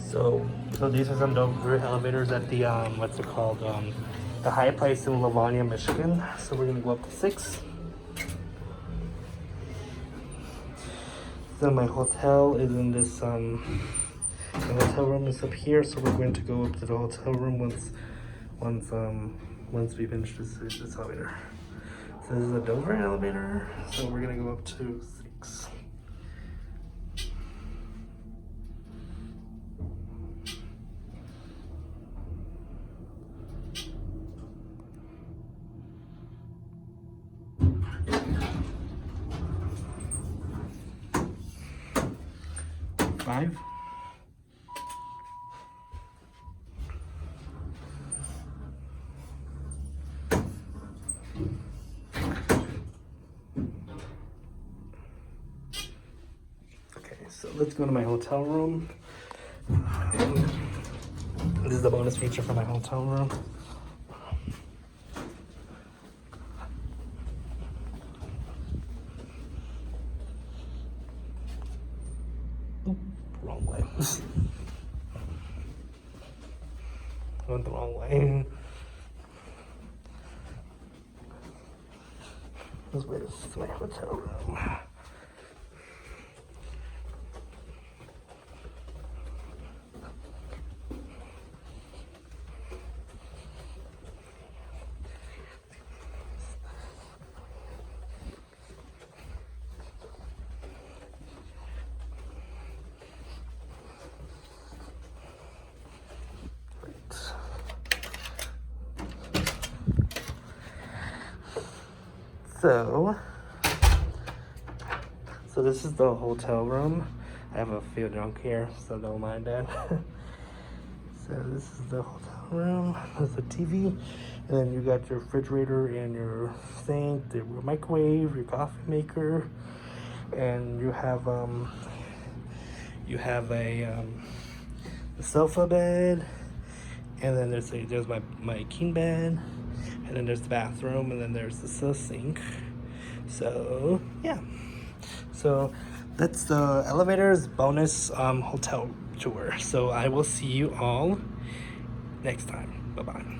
So these are some Dover elevators at the what's it called? The Hyatt place in Livonia, Michigan. So we're gonna go up to 6. So my hotel is in this the hotel room is up here, so we're going to go up to the hotel room once we finish this elevator. So this is a Dover elevator, so we're gonna go up to 6. Five. Okay, so let's go to my hotel room. And this is the bonus feature for my hotel room. Oop, wrong way. I went the wrong way. This way is my hotel room. So this is the hotel room. I have a few drunk here, so don't mind that. So this is the hotel room. There's a TV, and then you got your refrigerator and your sink, your microwave, your coffee maker, and you have a sofa bed, and then there's my king bed, and then there's the bathroom, and then there's the sink. So yeah, so that's the elevators bonus hotel tour. So I will see you all next time. Bye bye.